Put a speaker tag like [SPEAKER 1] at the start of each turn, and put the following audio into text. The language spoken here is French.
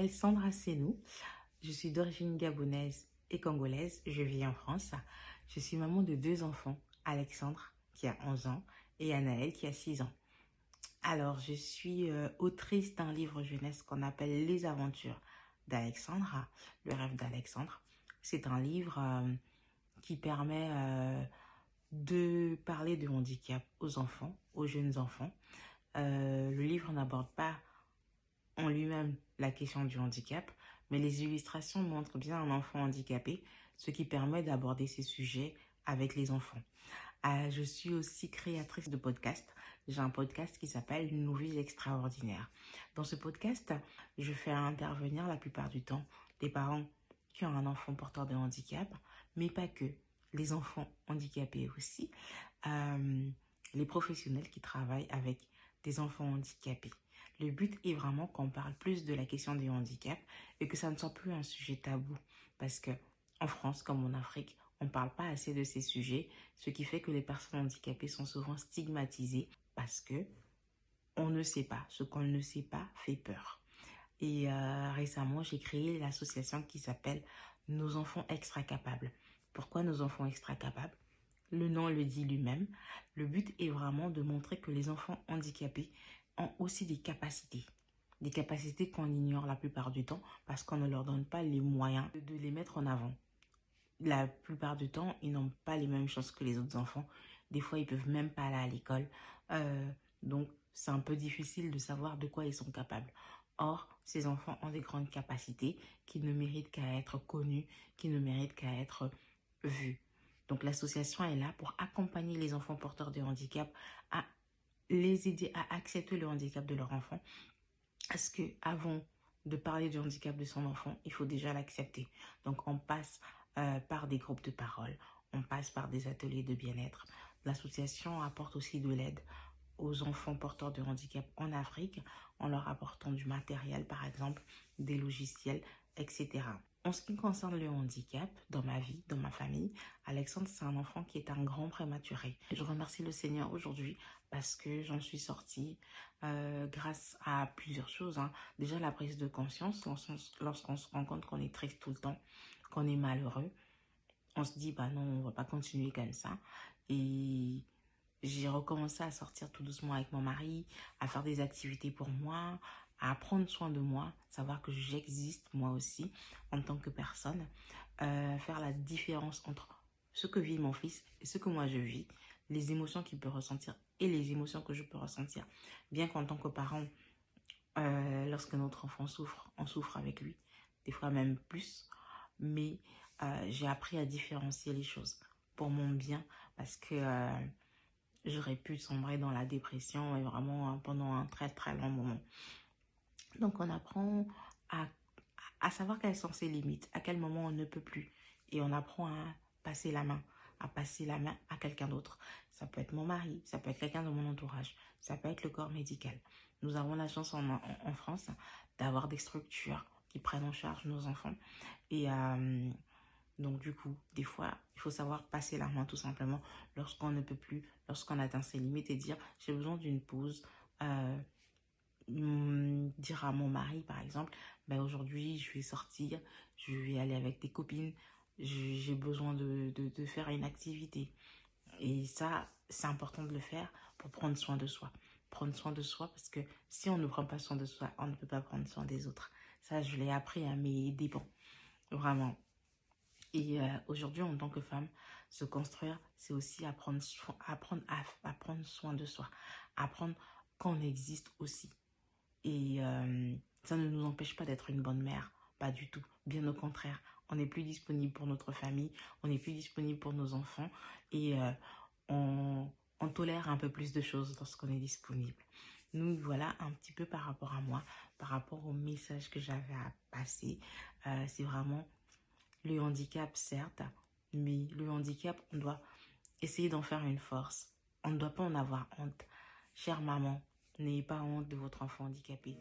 [SPEAKER 1] m'appelle Sandra Senou. Je suis d'origine gabonaise et congolaise. Je vis en France. Je suis maman de 2 enfants, Alexandre qui a 11 ans et Anaël qui a 6 ans. Alors, je suis autrice d'un livre jeunesse qu'on appelle Les aventures d'Alexandre, le rêve d'Alexandre. C'est un livre qui permet de parler de handicap aux enfants, aux jeunes enfants. Le livre n'aborde pas en lui-même la question du handicap, mais les illustrations montrent bien un enfant handicapé, ce qui permet d'aborder ces sujets avec les enfants. Je suis aussi créatrice de podcast. J'ai un podcast qui s'appelle Nos vies extraordinaires. Dans ce podcast, je fais intervenir la plupart du temps des parents qui ont un enfant porteur de handicap, mais pas que, les enfants handicapés aussi, les professionnels qui travaillent avec des enfants handicapés. Le but est vraiment qu'on parle plus de la question du handicap et que ça ne soit plus un sujet tabou. Parce que en France, comme en Afrique, on ne parle pas assez de ces sujets, ce qui fait que les personnes handicapées sont souvent stigmatisées parce que on ne sait pas. Ce qu'on ne sait pas fait peur. Et récemment, j'ai créé l'association qui s'appelle Nos enfants extra capables. Pourquoi nos enfants extra capables? Le nom le dit lui-même. Le but est vraiment de montrer que les enfants handicapés ont aussi des capacités. Des capacités qu'on ignore la plupart du temps parce qu'on ne leur donne pas les moyens de les mettre en avant. La plupart du temps, ils n'ont pas les mêmes chances que les autres enfants. Des fois, ils peuvent même pas aller à l'école. Donc, c'est un peu difficile de savoir de quoi ils sont capables. Or, ces enfants ont des grandes capacités qui ne méritent qu'à être connues, qui ne méritent qu'à être vues. Donc, l'association est là pour accompagner les enfants porteurs de handicap à les aider à accepter le handicap de leur enfant. Parce que avant de parler du handicap de son enfant, il faut déjà l'accepter. Donc, on passe par des groupes de parole, on passe par des ateliers de bien-être. L'association apporte aussi de l'aide aux enfants porteurs de handicap en Afrique en leur apportant du matériel, par exemple, des logiciels, etc. En ce qui concerne le handicap, dans ma vie, dans ma famille, Alexandre, c'est un enfant qui est un grand prématuré. Je remercie le Seigneur aujourd'hui parce que j'en suis sortie grâce à plusieurs choses. Déjà, la prise de conscience, lorsqu'on se rend compte qu'on est triste tout le temps, qu'on est malheureux, on se dit, bah non, on va pas continuer comme ça. Et j'ai recommencé à sortir tout doucement avec mon mari, à faire des activités pour moi, à prendre soin de moi, savoir que j'existe moi aussi en tant que personne, faire la différence entre ce que vit mon fils et ce que moi je vis, les émotions qu'il peut ressentir et les émotions que je peux ressentir. Bien qu'en tant que parent, lorsque notre enfant souffre, on souffre avec lui, des fois même plus, mais j'ai appris à différencier les choses pour mon bien parce que j'aurais pu sombrer dans la dépression et vraiment pendant un très très long moment. Donc on apprend à savoir quelles sont ses limites, à quel moment on ne peut plus. Et on apprend à passer la main, à quelqu'un d'autre. Ça peut être mon mari, ça peut être quelqu'un de mon entourage, ça peut être le corps médical. Nous avons la chance en France d'avoir des structures qui prennent en charge nos enfants. Et donc du coup, des fois, il faut savoir passer la main tout simplement lorsqu'on ne peut plus, lorsqu'on atteint ses limites et dire j'ai besoin d'une pause. Dire à mon mari par exemple, ben aujourd'hui je vais sortir, je vais aller avec des copines, j'ai besoin de faire une activité. Et ça, c'est important de le faire pour prendre soin de soi. Prendre soin de soi parce que si on ne prend pas soin de soi, on ne peut pas prendre soin des autres. Ça, je l'ai appris à mes dépens. Vraiment. Et aujourd'hui, en tant que femme, se construire, c'est aussi apprendre à prendre soin de soi. Apprendre qu'on existe aussi. Et ça ne nous empêche pas d'être une bonne mère. Pas du tout. Bien au contraire. On n'est plus disponible pour notre famille. On n'est plus disponible pour nos enfants. Et on tolère un peu plus de choses lorsqu'on est disponible. Nous, voilà un petit peu par rapport à moi, par rapport au message que j'avais à passer. C'est vraiment le handicap, certes, mais le handicap, on doit essayer d'en faire une force. On ne doit pas en avoir honte. Chère maman, n'ayez pas honte de votre enfant handicapé.